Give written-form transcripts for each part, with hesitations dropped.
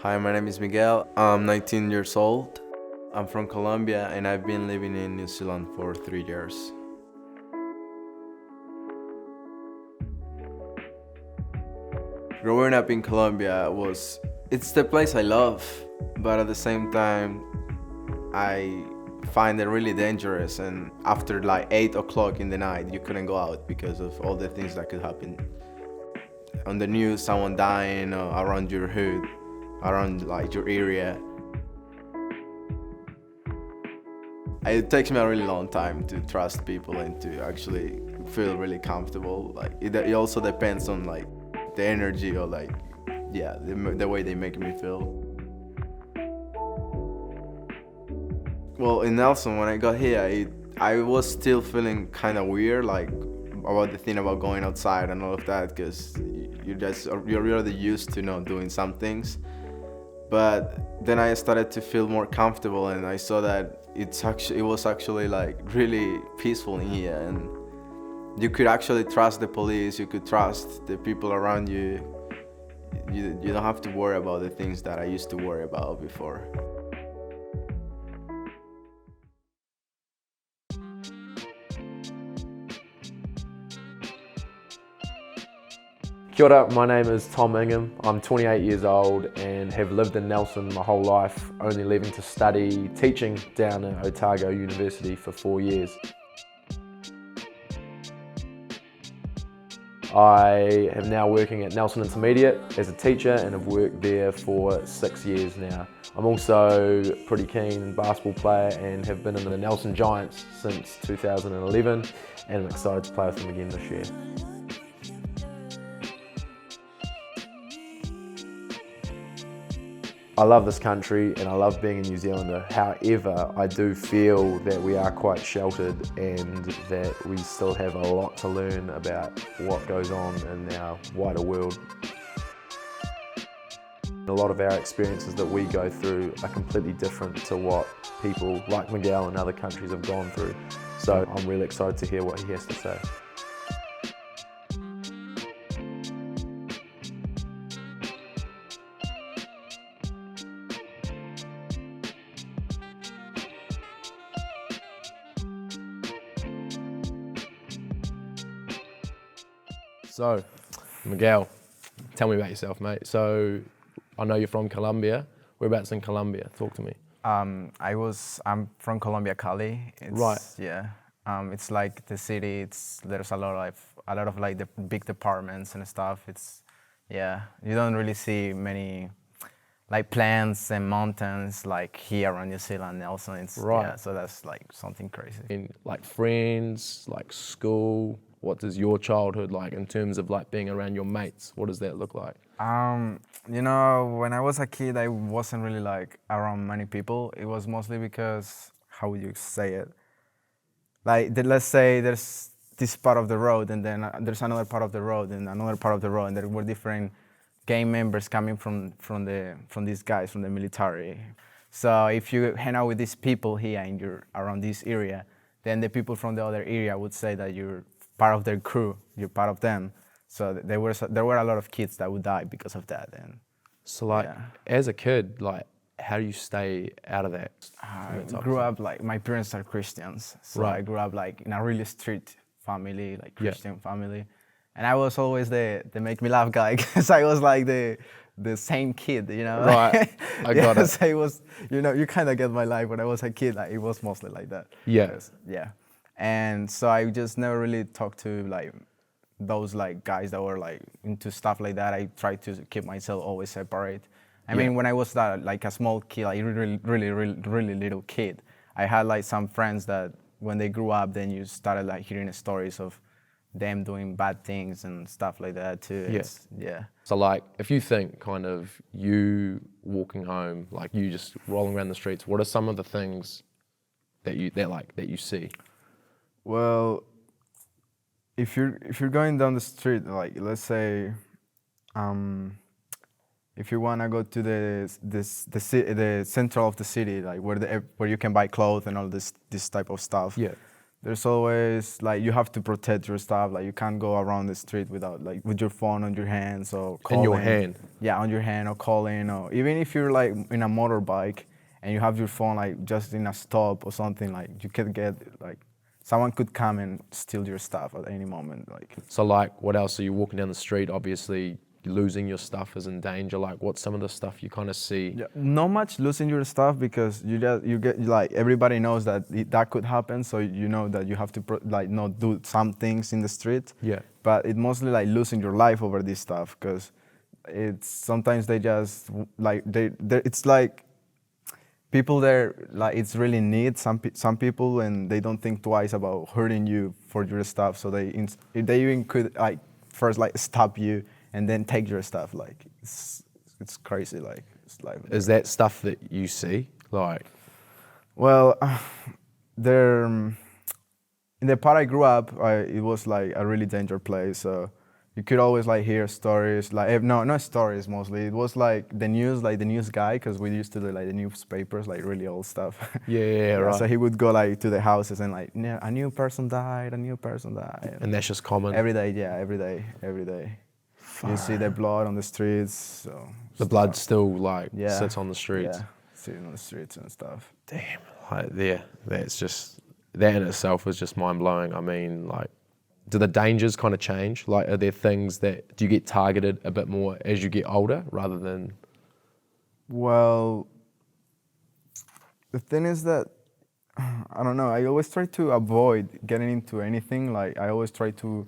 Hi, my name is Miguel. I'm 19 years old. I'm from Colombia and I've been living in New Zealand for 3 years. Growing up in Colombia it's the place I love, but at the same time, I find it really dangerous, and after like 8 o'clock in the night, you couldn't go out because of all the things that could happen. On the news, someone dying around your hood, around like your area. It takes me a really long time to trust people and to actually feel really comfortable. Like it also depends on like the energy or like the way they make me feel. Well, in Nelson, when I got here, I was still feeling kind of weird, like about the thing about going outside and all of that, because you're really used to not doing some things. But then I started to feel more comfortable, and I saw that it was actually like really peaceful in here, and you could actually trust the police. You could trust the people around you. You don't have to worry about the things that I used to worry about before. Kia ora, my name is Tom Ingham. I'm 28 years old and have lived in Nelson my whole life, only leaving to study teaching down at Aotearoa University for 4 years. I am now working at Nelson Intermediate as a teacher and have worked there for 6 years now. I'm also a pretty keen basketball player and have been in the Nelson Giants since 2011, and I'm excited to play with them again this year. I love this country and I love being a New Zealander. However, I do feel that we are quite sheltered and that we still have a lot to learn about what goes on in our wider world. A lot of our experiences that we go through are completely different to what people like Miguel and other countries have gone through. So I'm really excited to hear what he has to say. So, Miguel, tell me about yourself, mate. So, I know you're from Colombia. Whereabouts in Colombia? Talk to me. I'm from Colombia, Cali. Right. Yeah. It's like the city. There's a lot of like the big departments and stuff. You don't really see many like plants and mountains like here around New Zealand. Also, Right. Yeah, so that's like something crazy. In like friends, like school, what does your childhood like in terms of like being around your mates? What does that look like? When I was a kid, I wasn't really like around many people. It was mostly because, how would you say it? Like, let's say there's this part of the road, and then there's another part of the road, and another part of the road, and there were different gang members coming from these guys from the military. So if you hang out with these people here and you're around this area, then the people from the other area would say that you're part of their crew, you're part of them. So there were a lot of kids that would die because of that. And So like, as a kid, like, how do you stay out of that? I grew up like, my parents are Christians, so Right. I grew up like in a really strict family, like Christian family. And I was always the make me laugh guy, because I was like the same kid, you know? Right, I got it. So it was, you kind of get my life. When I was a kid, like, it was mostly like that. Yeah. Yeah. And so I just never really talked to like those like guys that were like into stuff like that. I tried to keep myself always separate. I mean, when I was like a small kid, like really little kid, I had like some friends that when they grew up, then you started like hearing stories of them doing bad things and stuff like that too. Yeah. So like, if you think kind of you walking home, like you just rolling around the streets, what are some of the things that you see? Well, if you're going down the street, like let's say, if you wanna go to the central of the city, like where you can buy clothes and all this type of stuff. Yeah. There's always like you have to protect your stuff. Like you can't go around the street without like with your phone on your hands or calling. In your hand. Yeah, on your hand or calling, or even if you're like in a motorbike and you have your phone like just in a stop or something, like you could get like someone could come and steal your stuff at any moment. Like So like, what else? Are you walking down the street? Obviously, losing your stuff is in danger. Like, what's some of the stuff you kind of see? yeah, not much losing your stuff because you get like everybody knows that that could happen, so you know that you have to like not do some things in the street. Yeah. But it mostly like losing your life over this stuff because it's sometimes they just like it's like people there like it's really neat some people and they don't think twice about hurting you for your stuff, so they even could like first like stop you and then take your stuff. Like it's crazy. Like it's like Is that stuff that you see? Like, well, there in the part I grew up, it was like a really dangerous place. So you could always like hear stories, like no, not stories mostly. It was like the news guy, because we used to do like the newspapers, like really old stuff. yeah, right. So he would go like to the houses and like, a new person died, a new person died. And that's just common. Every day, yeah, every day. You see the blood on the streets. So The blood still like yeah, sits on the streets. Yeah, sitting on the streets and stuff. Damn, like that's just, that in itself is just mind blowing. I mean, like, do the dangers kind of change? Like, are there things that, do you get targeted a bit more as you get older rather than? Well, the thing is that, I don't know, I always try to avoid getting into anything. Like, I always try to,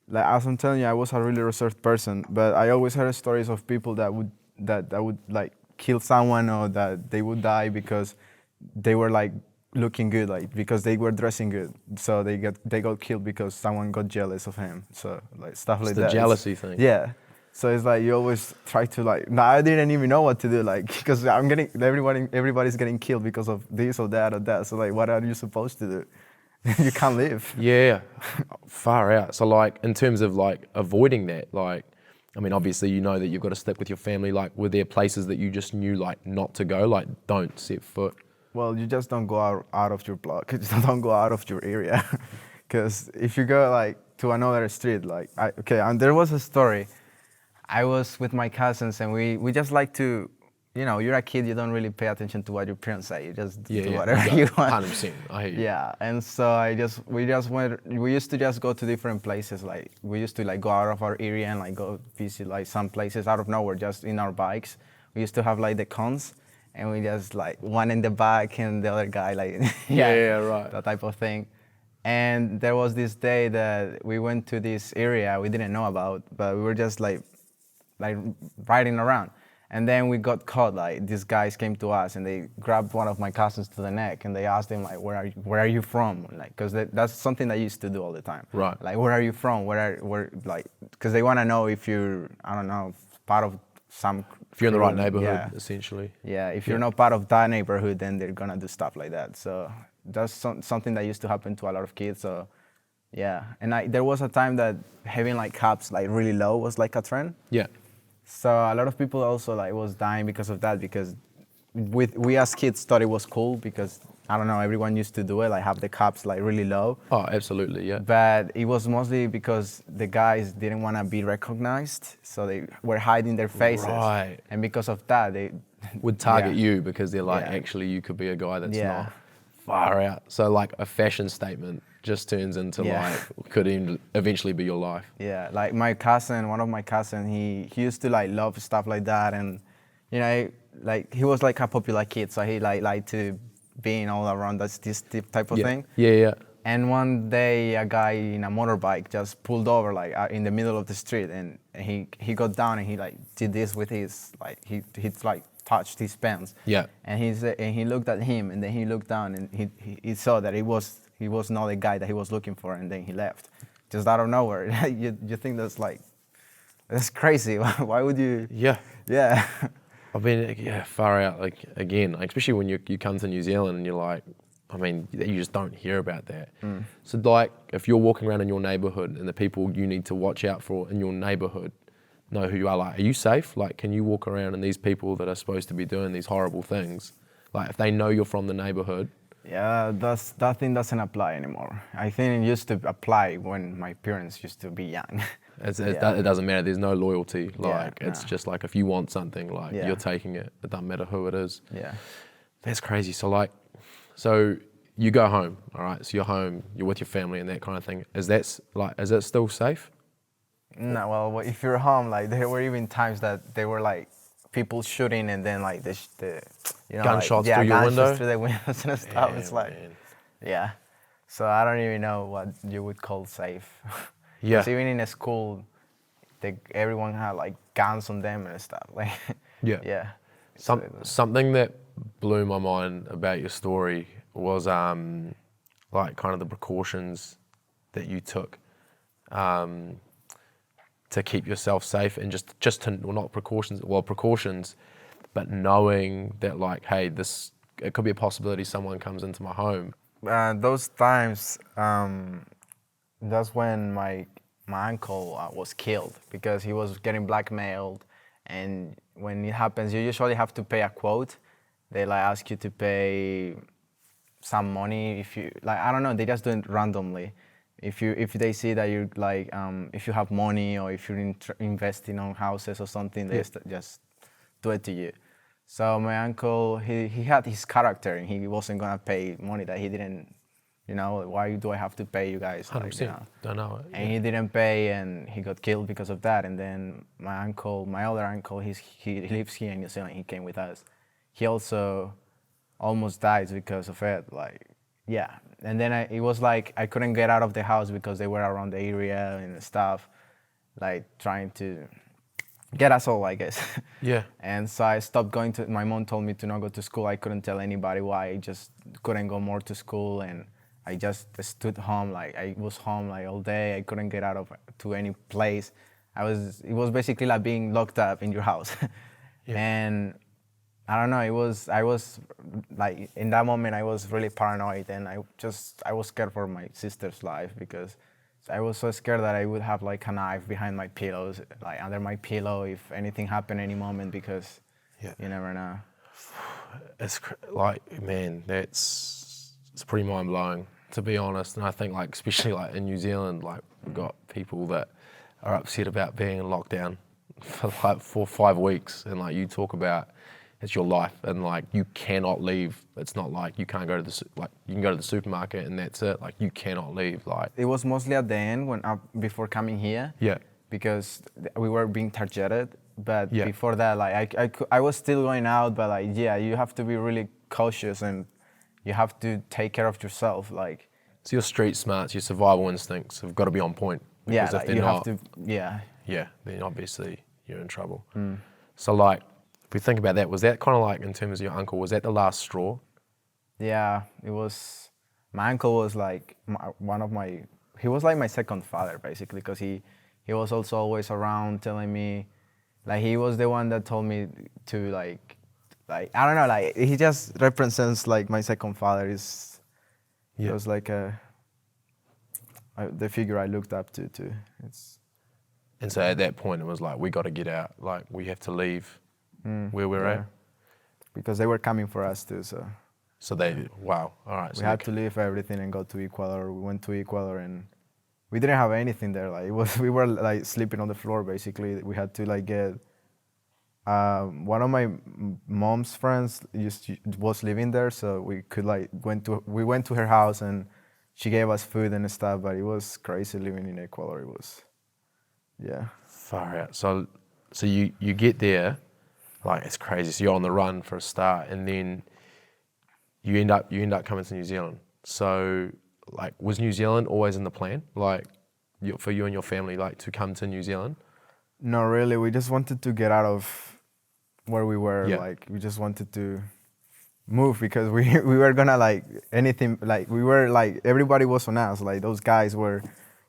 like, as I'm telling you, I was a really reserved person, but I always heard stories of people that would like kill someone, or that they would die because they were like looking good, like because they were dressing good. So they got killed because someone got jealous of him. So like stuff like It's the that. jealousy thing. Yeah. So it's like you always try to like. No, I didn't even know what to do, like, because everybody's getting killed because of this or that or that. So like, what are you supposed to do? You can't live. Yeah, far out. So like, in terms of like avoiding that, like, I mean, obviously you know that you've got to stick with your family. Like, were there places that you just knew like not to go, like don't set foot? Well, you just don't go out of your block. You just don't go out of your area, because if you go like to another street, like and there was a story. I was with my cousins and we just like to, you know, you're a kid, you don't really pay attention to what your parents say. You just do whatever you want. 100%. I hear you. Yeah, and so we used to just go to different places. Like we used to like go out of our area and like go visit like some places out of nowhere, just in our bikes. We used to have like the cons, and we just like one in the back and the other guy like right. that type of thing. And there was this day that we went to this area we didn't know about, but we were just like riding around. And then we got caught. Like these guys came to us and they grabbed one of my cousins to the neck and they asked him like, where are you from? Like, because that's something I used to do all the time. Right. Like, where are you from? Like, because they want to know if you're, I don't know, part of some. If you're in the right neighborhood, essentially. Yeah. If you're not part of that neighborhood, then they're gonna do stuff like that. So that's something that used to happen to a lot of kids. So yeah. And there was a time that having like cops like really low was like a trend. Yeah. So a lot of people also like was dying because of that, because we as kids thought it was cool because, I don't know, everyone used to do it, like have the cops like really low. Oh, absolutely, yeah. But it was mostly because the guys didn't want to be recognized, so they were hiding their faces. Right. And because of that, they would target yeah. you because they're like, Yeah. actually, you could be a guy that's Yeah. not. Far out. So like a fashion statement just turns into Yeah. like, could eventually be your life. Yeah, like my cousin, one of my cousins, he used to like love stuff like that, and you know, like he was like a popular kid, so he liked to being all around this type of thing. Yeah. And one day, a guy in a motorbike just pulled over like in the middle of the street, and he got down and he like did this with his like he like touched his pants. Yeah. And he looked at him, and then he looked down, and he saw that he was not the guy that he was looking for, and then he left, just out of nowhere. you think that's crazy? Why would you? Yeah. Yeah. I mean, yeah, far out. Like again, like, especially when you come to New Zealand and you're like, I mean, you just don't hear about that. So like, if you're walking around in your neighborhood and the people you need to watch out for in your neighborhood know who you are, like, are you safe? Like, can you walk around and these people that are supposed to be doing these horrible things, like if they know you're from the neighborhood, Yeah, that thing doesn't apply anymore. I think it used to apply when my parents used to be young. It doesn't matter. There's no loyalty. Like Yeah, it's no. just like if you want something, like Yeah. you're taking it. It doesn't matter who it is. Yeah. That's crazy. So you go home, all right? So you're home, you're with your family and that kind of thing. Is that still safe? No, well, if you're home, like there were even times that there were like people shooting and then like the you know, Gunshots like, through your gunshots window? through the windows and stuff. Yeah, It's like, man. yeah. So I don't even know what you would call safe. Yeah. Because even in a school, everyone had like guns on them and stuff. Like, Yeah. yeah. Something that blew my mind about your story was like kind of the precautions that you took to keep yourself safe and just to, well, not precautions, but knowing that like, hey, it could be a possibility someone comes into my home. Those times, that's when my uncle was killed because he was getting blackmailed, and when it happens, you usually have to pay a quote. They like ask you to pay some money if you like. I don't know. They just do it randomly. If they see that you like, if you have money or if you're investing on houses or something, they just do it to you. So my uncle, he had his character and he wasn't gonna pay money that he didn't, you know, why do I have to pay you guys? 100%. Like, you know? Don't know it. And he didn't pay and he got killed because of that. And then my other uncle, he lives here in New Zealand, he came with us. He also almost died because of it, like, yeah. And then it was like I couldn't get out of the house because they were around the area and stuff, like trying to get us all, I guess. Yeah. And so I stopped going to, my mom told me to not go to school. I couldn't tell anybody why. I just couldn't go more to school and I just stood home. Like I was home like all day. I couldn't get out of to any place. It was basically like being locked up in your house. Yeah. And I don't know, I was like, in that moment I was really paranoid and I was scared for my sister's life because I was so scared that I would have like a knife behind my pillows, like under my pillow if anything happened any moment because you never know. It's like, man, it's pretty mind blowing to be honest. And I think like, especially like in New Zealand, like we've got people that are upset about being in lockdown for like 4 or 5 weeks. And like you talk about, it's your life and like you cannot leave. It's not like you can't go to you can go to the supermarket and that's it. Like you cannot leave. Like it was mostly at the end when before coming here. Yeah. Because we were being targeted, but Yeah. before that, like I was still going out, but like yeah, you have to be really cautious and you have to take care of yourself, like. So your street smarts, your survival instincts have got to be on point. Yeah, Because like if they're you not, have to. Yeah. yeah, then obviously you're in trouble. So like, if we think about that, was that kind of like in terms of your uncle, was that the last straw? Yeah, it was. My uncle was like he was like my second father basically, because he was also always around telling me, like he was the one that told me to like I don't know, like he just represents like my second father. He was like the figure I looked up to too. And so at that point it was like, we got to get out, like we have to leave where we're at. Because they were coming for us too, so. So wow, all right. We had to leave everything and go to Ecuador. We went to Ecuador and we didn't have anything there. Like we were like sleeping on the floor basically. We had to like get one of my mom's friends was living there, so we could like we went to her house and she gave us food and stuff. But it was crazy living in Ecuador. It was, yeah. Far out. So you get there, like it's crazy. So you're on the run for a start, and then you end up coming to New Zealand. So like, was New Zealand always in the plan, like for you and your family, like to come to New Zealand? No, really. We just wanted to get out of where we were. Yeah. Like we just wanted to move because we were gonna like anything. Like we were like everybody was on us. Like those guys were,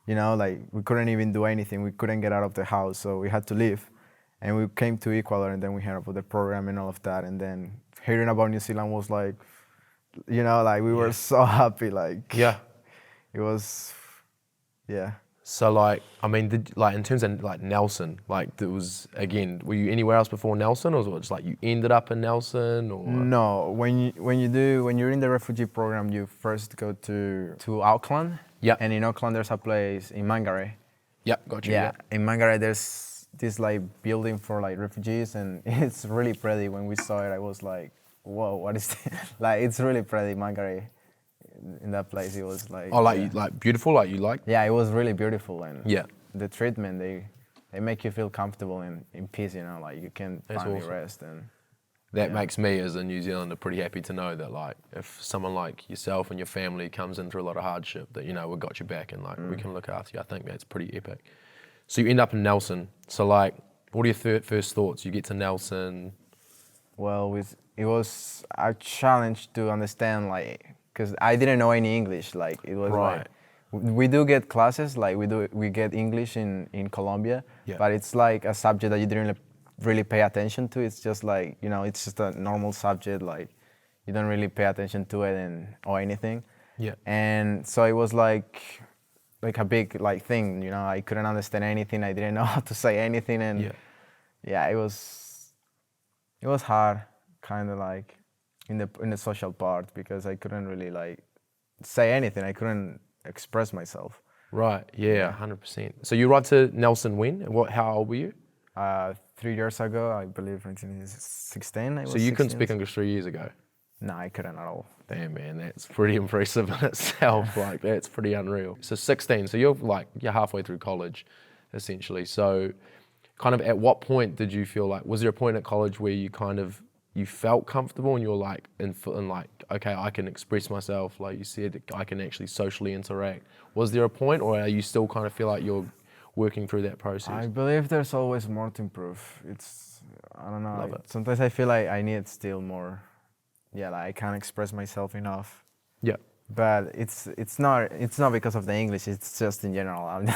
you know, like we couldn't even do anything. We couldn't get out of the house, so we had to leave. And we came to Ecuador, and then we heard about the program and all of that. And then hearing about New Zealand was like, you know, like we were so happy. Like Yeah. it was, yeah. So like, I mean, like in terms of like Nelson, like there was, again, were you anywhere else before Nelson, or was it just like you ended up in Nelson, or? No, when you're in the refugee program, you first go to Auckland. Yep. And in Auckland, there's a place in Mangere. Yep, got you. Yeah, Yep. in Mangere, there's this like building for like refugees, and it's really pretty. When we saw it, I was like, whoa, what is this? Like, it's really pretty, Mangere. In that place, it was like. Oh, like yeah. you, like beautiful, like you like? Yeah, it was really beautiful, and Yeah. the treatment, they make you feel comfortable and in peace, you know, like you can That's finally awesome. rest. And That makes me as a New Zealander pretty happy to know that like if someone like yourself and your family comes in through a lot of hardship, that, you know, we've got your back and like we can look after you. I think that's pretty epic. So you end up in Nelson. So like, what are your first thoughts? You get to Nelson. well, it was a challenge to understand, like, because I didn't know any English. Like, it was Right. like, we do get classes, like we get English in Colombia, Yeah. but it's like a subject that you didn't really pay attention to. It's just like, you know, it's just a normal subject, like you don't really pay attention to it or anything. Yeah. And so it was like a big like thing, you know. I couldn't understand anything. I didn't know how to say anything, and yeah, it was hard, kind of like in the social part, because I couldn't really like say anything. I couldn't express myself. Right. Yeah. 100%. So you arrived to Nelson when? How old were you? 3 years ago, I believe, 1916. So you couldn't speak English 3 years ago? No, I couldn't at all. Damn, man, that's pretty impressive in itself. Like, that's pretty unreal. So 16, so you're halfway through college, essentially. So kind of at what point did you feel like, was there a point at college where you felt comfortable and you were like, in like, okay, I can express myself, like you said, I can actually socially interact. Was there a point, or are you still kind of feel like you're working through that process? I believe there's always more to improve. I don't know. Love Like, it. sometimes I feel like I need still more. Yeah, like I can't express myself enough. Yeah. But it's not because of the English. It's just in general. I'm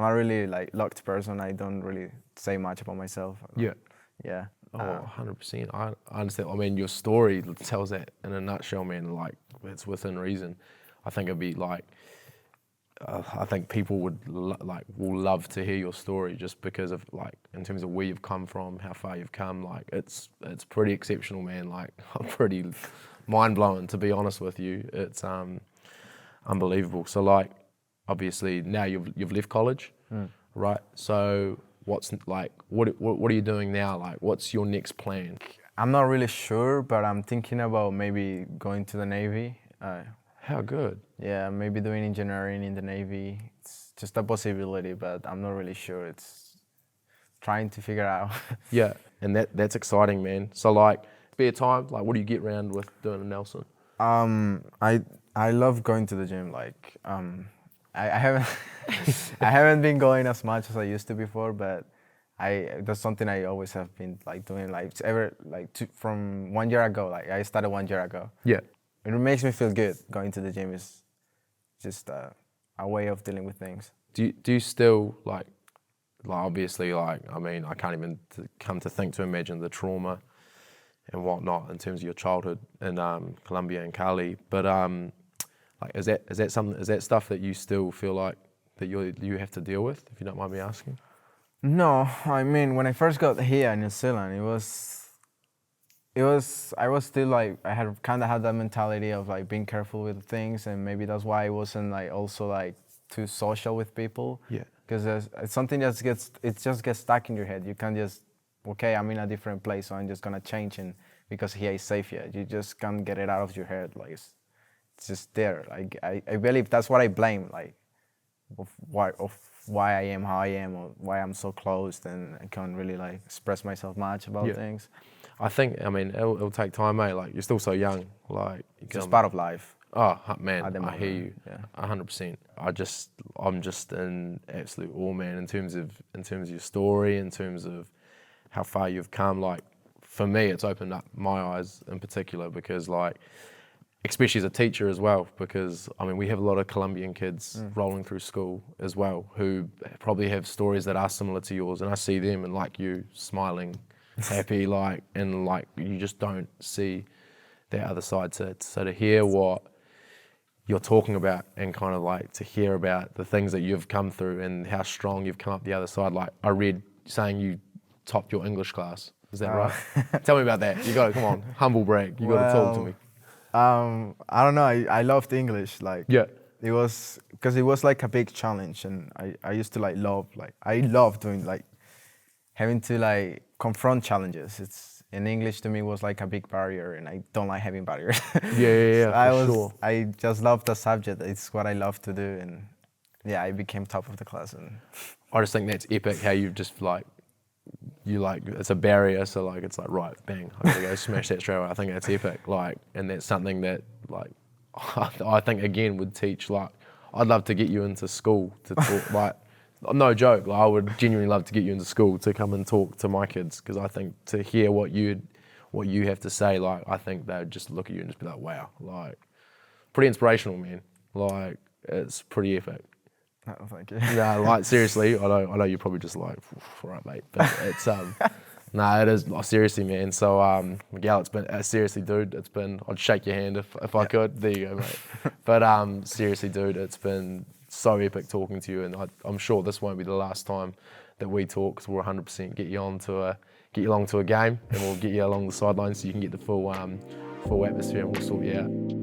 a really like locked person. I don't really say much about myself. Yeah. Yeah. Oh, 100%. I understand. I mean, your story tells that in a nutshell, man. Like, it's within reason. I think it'd be like, I think people will love to hear your story, just because of like, in terms of where you've come from, how far you've come. Like, it's pretty exceptional, man. Like, I'm pretty mind blowing, to be honest with you. It's unbelievable. So like, obviously now you've left college, right? So what's like, what are you doing now? Like, what's your next plan? I'm not really sure, but I'm thinking about maybe going to the Navy. How good. Yeah, maybe doing engineering in the Navy. It's just a possibility, but I'm not really sure. It's trying to figure out. Yeah, and that's exciting, man. So like, spare time, like what do you get around with doing in Nelson? I love going to the gym. Like, I haven't I haven't been going as much as I used to before, but that's something I always have been like doing. Like from 1 year ago. Like, I started 1 year ago. Yeah. It makes me feel good. Going to the gym is just a way of dealing with things. Do you still like obviously, like, I mean, I can't even come to think to imagine the trauma and whatnot in terms of your childhood in Colombia and Cali, but like, is that stuff that you still feel like that you have to deal with, if you don't mind me asking? No, I mean, when I first got here in New Zealand, I was still like, I had kind of had that mentality of like being careful with things, and maybe that's why I wasn't like also like too social with people. Yeah. Because it's something that just gets stuck in your head. You can't just, okay, I'm in a different place, so I'm just gonna change, and because here is safe here, you just can't get it out of your head. Like, it's just there. Like, I believe that's what I blame, like, of why I am how I am, or why I'm so closed and I can't really like express myself much about things. I think, I mean, it'll take time, mate. Like, you're still so young. Like, It's just part of life. Oh man, At the I hear moment, you, yeah. 100%. I'm just in absolute awe, man. In terms of your story, in terms of how far you've come. Like, for me, it's opened up my eyes in particular, because like, especially as a teacher as well, because I mean, we have a lot of Colombian kids rolling through school as well, who probably have stories that are similar to yours, and I see them and like you, smiling, happy, like, and like, you just don't see that other side. So to hear what you're talking about, and kind of like to hear about the things that you've come through and how strong you've come up the other side. Like I read saying you topped your English class. Is that right? Tell me about that. You got to, come on, humble brag. You got to talk to me. I don't know. I loved English. Like Yeah. it was because it was like a big challenge, and I used to I love doing like having to like confront challenges. It's in English to me was like a big barrier, and I don't like having barriers. Yeah, So for sure. I just love the subject. It's what I love to do, and yeah, I became top of the class. And I just think that's epic how you've just like, it's a barrier, so like it's like, right, bang, I gotta go smash that straight away. I think that's epic, like, and that's something that like I think again would teach, like, I'd love to get you into school to talk, like, no joke, like I would genuinely love to get you into school to come and talk to my kids, because I think to hear what you have to say, like, I think they'd just look at you and just be like, wow, like, pretty inspirational, man. Like, it's pretty epic. oh, thank you. No, like seriously, I know you're probably just like, all right, mate, but it's it is seriously, man. So Miguel, it's been seriously, dude. It's been, I'd shake your hand if I could. There you go, mate. But seriously, dude, it's been so epic talking to you, and I'm sure this won't be the last time that we talk, because we'll 100% get you along to a game, and we'll get you along the sidelines so you can get the full atmosphere, and we'll sort you out.